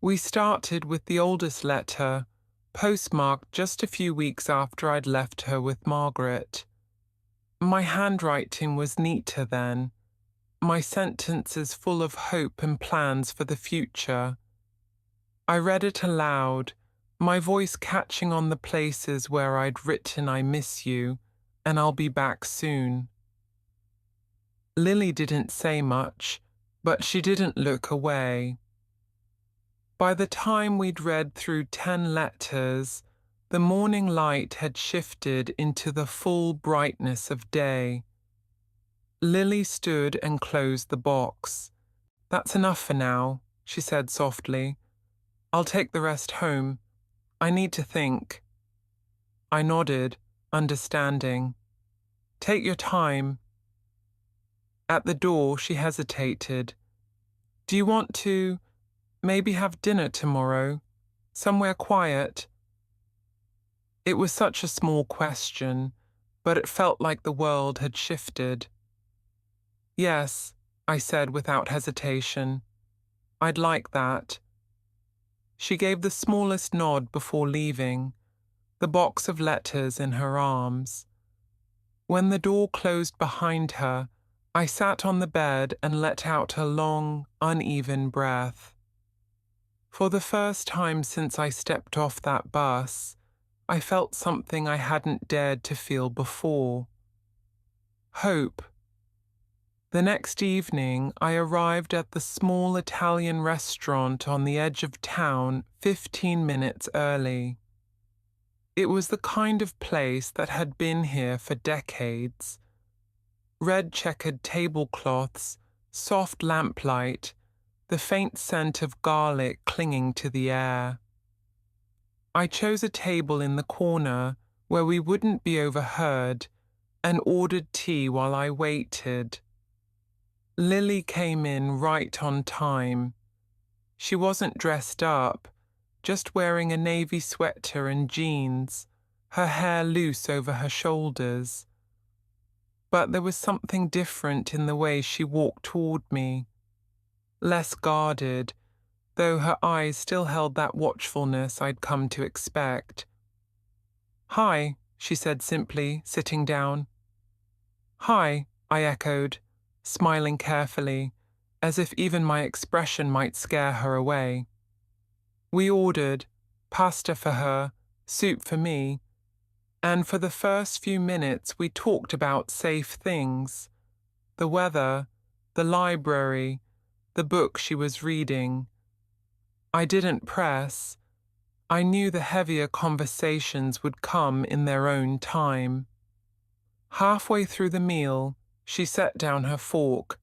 We started with the oldest letter, postmarked just a few weeks after I'd left her with Margaret. My handwriting was neater then, my sentences full of hope and plans for the future. I read it aloud, my voice catching on the places where I'd written I miss you, and I'll be back soon. Lily didn't say much, but she didn't look away. By the time we'd read through 10 letters, the morning light had shifted into the full brightness of day. Lily stood and closed the box. "That's enough for now," she said softly. "I'll take the rest home. I need to think." I nodded, understanding. "Take your time." At the door, she hesitated. "Do you want to maybe have dinner tomorrow? Somewhere quiet?" It was such a small question, but it felt like the world had shifted. "Yes," I said without hesitation. "I'd like that." She gave the smallest nod before leaving, the box of letters in her arms. When the door closed behind her, I sat on the bed and let out a long, uneven breath. For the first time since I stepped off that bus, I felt something I hadn't dared to feel before. Hope. The next evening, I arrived at the small Italian restaurant on the edge of town 15 minutes early. It was the kind of place that had been here for decades. Red checkered tablecloths, soft lamplight, the faint scent of garlic clinging to the air. I chose a table in the corner where we wouldn't be overheard and ordered tea while I waited. Lily came in right on time. She wasn't dressed up, just wearing a navy sweater and jeans, her hair loose over her shoulders. But there was something different in the way she walked toward me. Less guarded, though her eyes still held that watchfulness I'd come to expect. "Hi," she said simply, sitting down. "Hi," I echoed, smiling carefully, as if even my expression might scare her away. We ordered, pasta for her, soup for me, and for the first few minutes we talked about safe things: the weather, the library, the book she was reading. I didn't press. I knew the heavier conversations would come in their own time. Halfway through the meal, she set down her fork.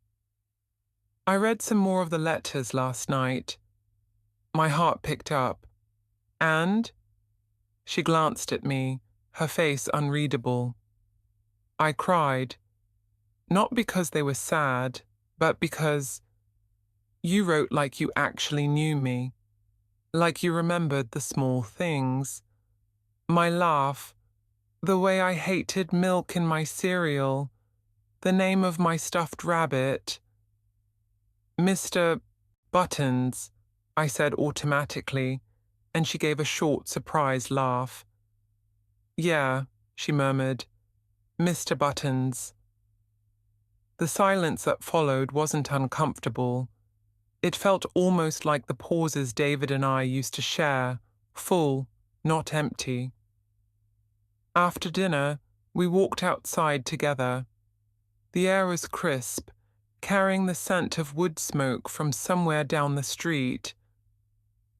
"I read some more of the letters last night." My heart picked up. "And?" She glanced at me, her face unreadable. I cried. Not because they were sad, but because you wrote like you actually knew me, like you remembered the small things. My laugh, the way I hated milk in my cereal, the name of my stuffed rabbit. "Mr. Buttons," I said automatically, and she gave a short, surprised laugh. "Yeah," she murmured, "Mr. Buttons." The silence that followed wasn't uncomfortable. It felt almost like the pauses David and I used to share, full, not empty. After dinner, we walked outside together. The air was crisp, carrying the scent of wood smoke from somewhere down the street.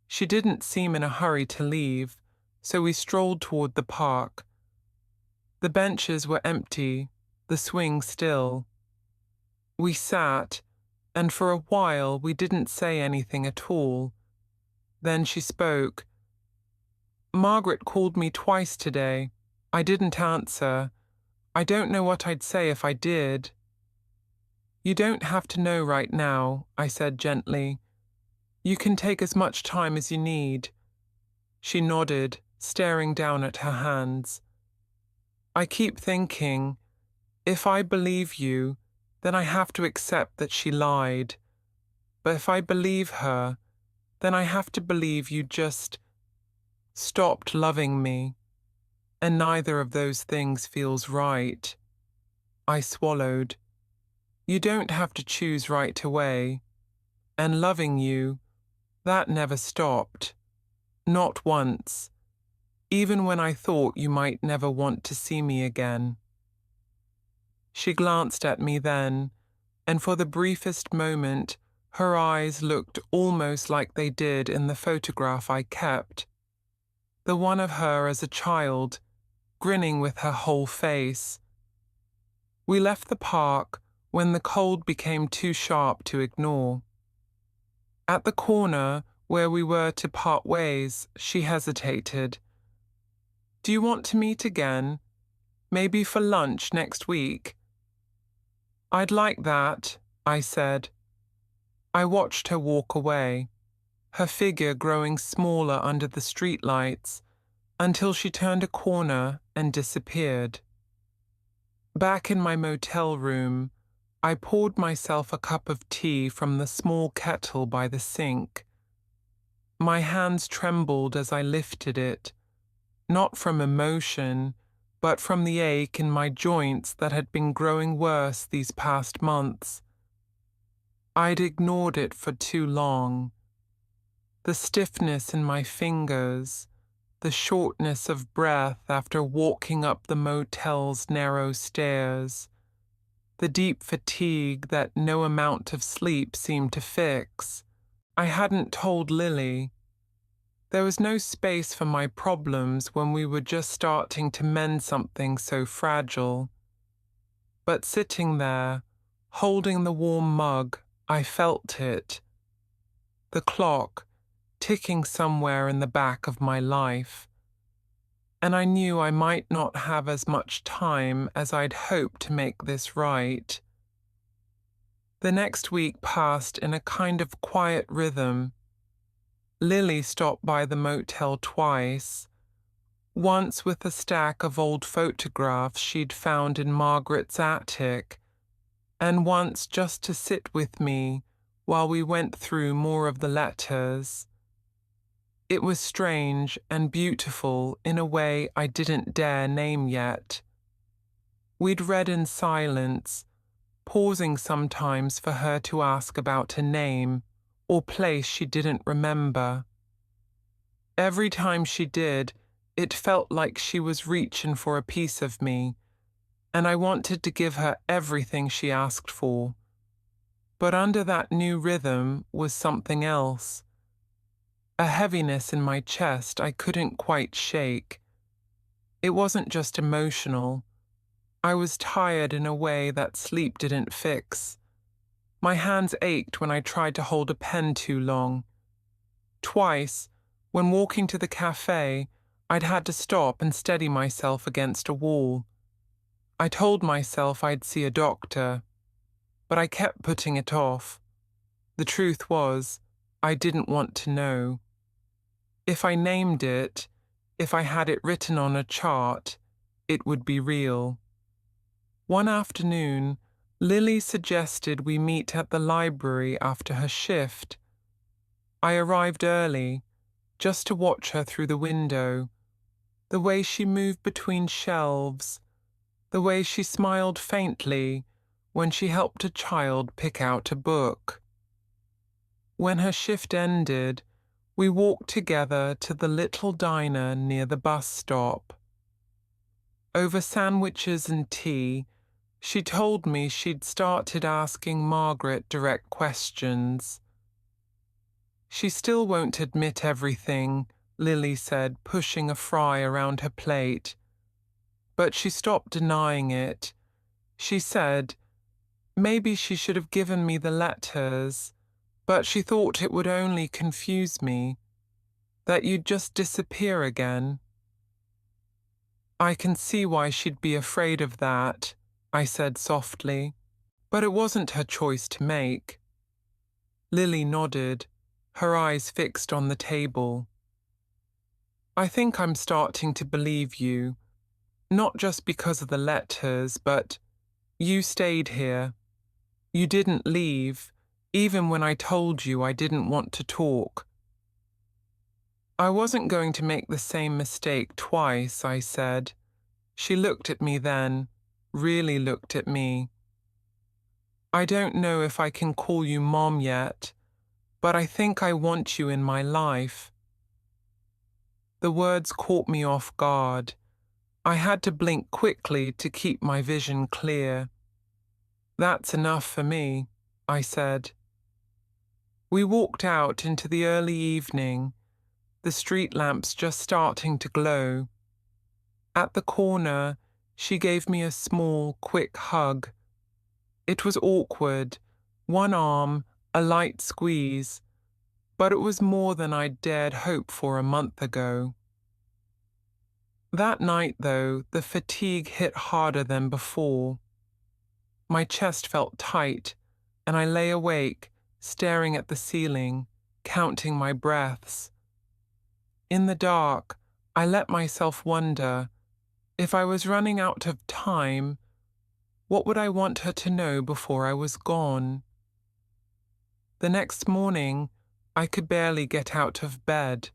She didn't seem in a hurry to leave, so we strolled toward the park. The benches were empty, the swing still. We sat, and for a while we didn't say anything at all. Then she spoke. "Margaret called me twice today. I didn't answer. I don't know what I'd say if I did." "You don't have to know right now," I said gently. "You can take as much time as you need." She nodded, staring down at her hands. "I keep thinking, if I believe you, then I have to accept that she lied. But if I believe her, then I have to believe you just stopped loving me. And neither of those things feels right." I swallowed. You don't have to choose right away. And loving you, that never stopped. Not once. Even when I thought you might never want to see me again. She glanced at me then, and for the briefest moment, her eyes looked almost like they did in the photograph I kept. The one of her as a child, grinning with her whole face. We left the park when the cold became too sharp to ignore. At the corner where we were to part ways, she hesitated. Do you want to meet again? Maybe for lunch next week? I'd like that, I said. I watched her walk away, her figure growing smaller under the streetlights, until she turned a corner and disappeared. Back in my motel room, I poured myself a cup of tea from the small kettle by the sink. My hands trembled as I lifted it, not from emotion, but from the ache in my joints that had been growing worse these past months. I'd ignored it for too long. The stiffness in my fingers, the shortness of breath after walking up the motel's narrow stairs, the deep fatigue that no amount of sleep seemed to fix. I hadn't told Lily. There was no space for my problems when we were just starting to mend something so fragile. But sitting there, holding the warm mug, I felt it. The clock, ticking somewhere in the back of my life. And I knew I might not have as much time as I'd hoped to make this right. The next week passed in a kind of quiet rhythm. Lily stopped by the motel twice, once with a stack of old photographs she'd found in Margaret's attic, and once just to sit with me while we went through more of the letters. It was strange and beautiful in a way I didn't dare name yet. We'd read in silence, pausing sometimes for her to ask about a name or place she didn't remember. Every time she did, it felt like she was reaching for a piece of me, and I wanted to give her everything she asked for. But under that new rhythm was something else. A heaviness in my chest I couldn't quite shake. It wasn't just emotional. I was tired in a way that sleep didn't fix. My hands ached when I tried to hold a pen too long. Twice, when walking to the cafe, I'd had to stop and steady myself against a wall. I told myself I'd see a doctor, but I kept putting it off. The truth was, I didn't want to know. If I named it, if I had it written on a chart, it would be real. One afternoon, Lily suggested we meet at the library after her shift. I arrived early, just to watch her through the window, the way she moved between shelves, the way she smiled faintly when she helped a child pick out a book. When her shift ended, we walked together to the little diner near the bus stop. Over sandwiches and tea, she told me she'd started asking Margaret direct questions. She still won't admit everything, Lily said, pushing a fry around her plate. But she stopped denying it. She said, maybe she should have given me the letters, but she thought it would only confuse me, that you'd just disappear again. I can see why she'd be afraid of that, I said softly, but it wasn't her choice to make. Lily nodded, her eyes fixed on the table. I think I'm starting to believe you, not just because of the letters, but you stayed here. You didn't leave, even when I told you I didn't want to talk. I wasn't going to make the same mistake twice, I said. She looked at me then, really looked at me. I don't know if I can call you Mom yet, but I think I want you in my life." The words caught me off guard. I had to blink quickly to keep my vision clear. "That's enough for me," I said. We walked out into the early evening, the street lamps just starting to glow. At the corner, she gave me a small, quick hug. It was awkward, one arm, a light squeeze, but it was more than I'd dared hope for a month ago. That night, though, the fatigue hit harder than before. My chest felt tight, and I lay awake, staring at the ceiling, counting my breaths. In the dark, I let myself wonder, if I was running out of time, what would I want her to know before I was gone? The next morning, I could barely get out of bed.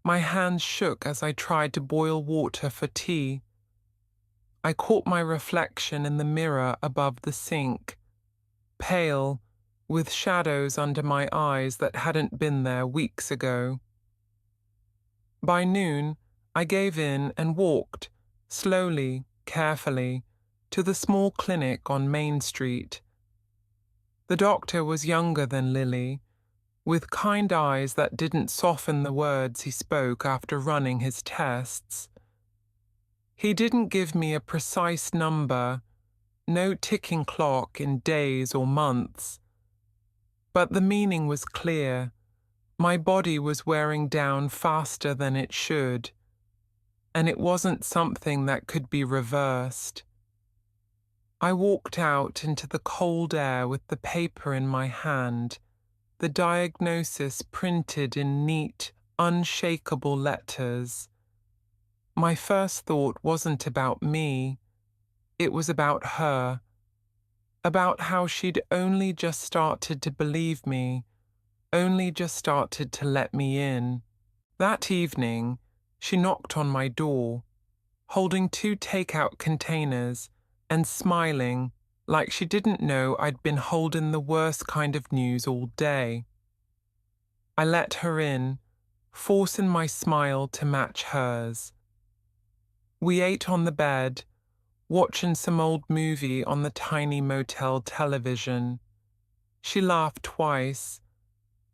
My hands shook as I tried to boil water for tea. I caught my reflection in the mirror above the sink, pale, with shadows under my eyes that hadn't been there weeks ago. By noon, I gave in and walked, slowly, carefully, to the small clinic on Main Street. The doctor was younger than Lily, with kind eyes that didn't soften the words he spoke after running his tests. He didn't give me a precise number, no ticking clock in days or months. But the meaning was clear. My body was wearing down faster than it should, and it wasn't something that could be reversed. I walked out into the cold air with the paper in my hand, the diagnosis printed in neat, unshakable letters. My first thought wasn't about me. It was about her, about how she'd only just started to believe me, only just started to let me in. That evening, she knocked on my door, holding 2 takeout containers and smiling like she didn't know I'd been holding the worst kind of news all day. I let her in, forcing my smile to match hers. We ate on the bed, watching some old movie on the tiny motel television. She laughed twice,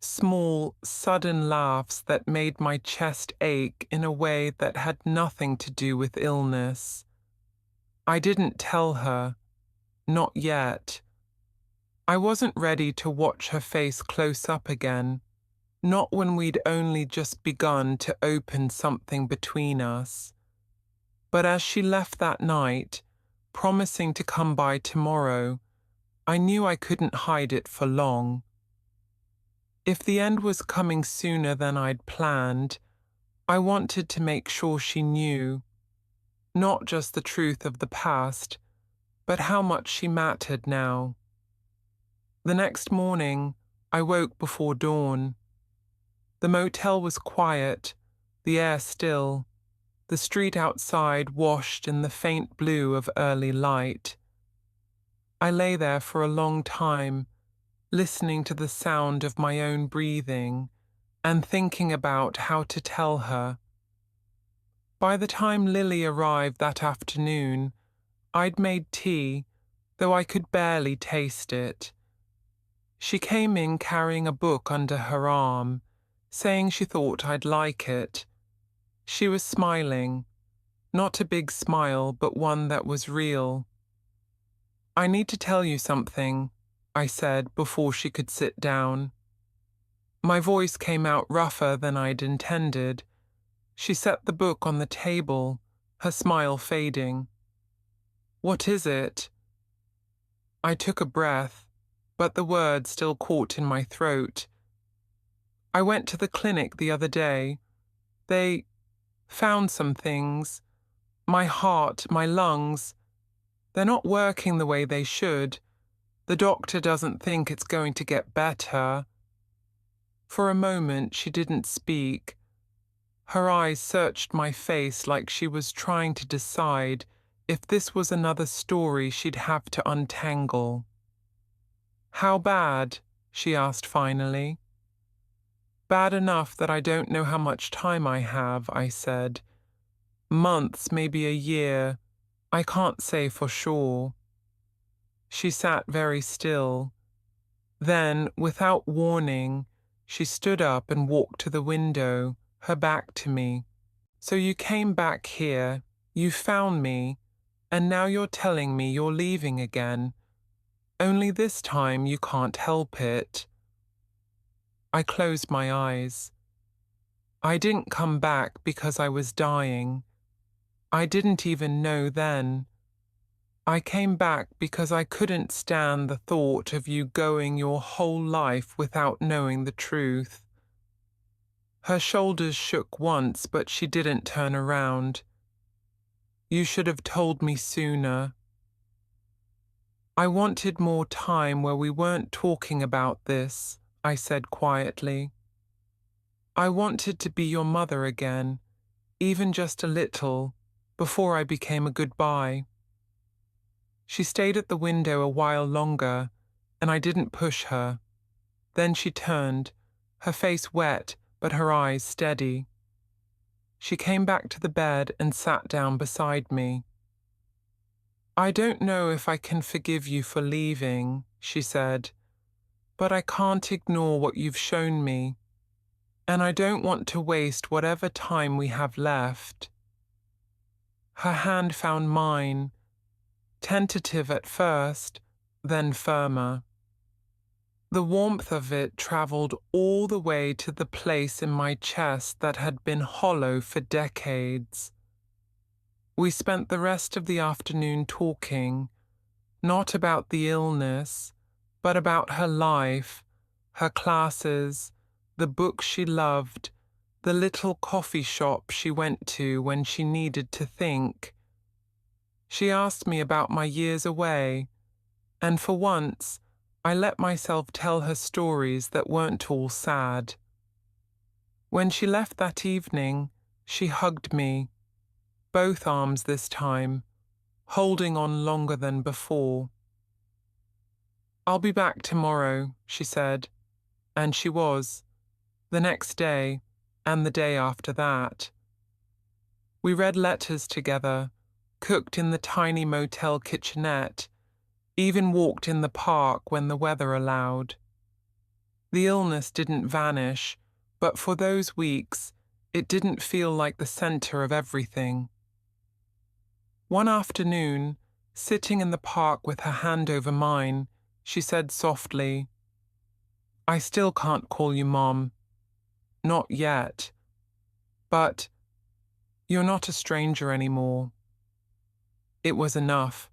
small, sudden laughs that made my chest ache in a way that had nothing to do with illness. I didn't tell her, not yet. I wasn't ready to watch her face close up again, not when we'd only just begun to open something between us. But as she left that night, promising to come by tomorrow, I knew I couldn't hide it for long. If the end was coming sooner than I'd planned, I wanted to make sure she knew, not just the truth of the past, but how much she mattered now. The next morning, I woke before dawn. The motel was quiet, the air still, the street outside washed in the faint blue of early light. I lay there for a long time, listening to the sound of my own breathing and thinking about how to tell her. By the time Lily arrived that afternoon, I'd made tea, though I could barely taste it. She came in carrying a book under her arm, saying she thought I'd like it. She was smiling, not a big smile, but one that was real. "I need to tell you something," I said before she could sit down. My voice came out rougher than I'd intended. She set the book on the table, her smile fading. "What is it?" I took a breath, but the words still caught in my throat. "I went to the clinic the other day. They found some things. My heart, my lungs. They're not working the way they should. The doctor doesn't think it's going to get better." For a moment she didn't speak. Her eyes searched my face like she was trying to decide if this was another story she'd have to untangle. How bad? She asked finally. Bad enough that I don't know how much time I have, I said. Months, maybe a year. I can't say for sure. She sat very still. Then, without warning, she stood up and walked to the window, her back to me. So you came back here, you found me, and now you're telling me you're leaving again. Only this time you can't help it. I closed my eyes. I didn't come back because I was dying. I didn't even know then. I came back because I couldn't stand the thought of you going your whole life without knowing the truth. Her shoulders shook once, but she didn't turn around. You should have told me sooner. I wanted more time where we weren't talking about this, I said quietly. I wanted to be your mother again, even just a little, before I became a goodbye. She stayed at the window a while longer, and I didn't push her. Then she turned, her face wet, but her eyes steady. She came back to the bed and sat down beside me. I don't know if I can forgive you for leaving, she said, but I can't ignore what you've shown me, and I don't want to waste whatever time we have left. Her hand found mine, tentative at first, then firmer. The warmth of it travelled all the way to the place in my chest that had been hollow for decades. We spent the rest of the afternoon talking, not about the illness, but about her life, her classes, the books she loved, the little coffee shop she went to when she needed to think. She asked me about my years away, and for once, I let myself tell her stories that weren't all sad. When she left that evening, she hugged me, both arms this time, holding on longer than before. I'll be back tomorrow, she said, and she was, the next day, and the day after that. We read letters together, cooked in the tiny motel kitchenette, even walked in the park when the weather allowed. The illness didn't vanish, but for those weeks, it didn't feel like the center of everything. One afternoon, sitting in the park with her hand over mine, she said softly, I still can't call you Mom. Not yet. But you're not a stranger anymore. It was enough.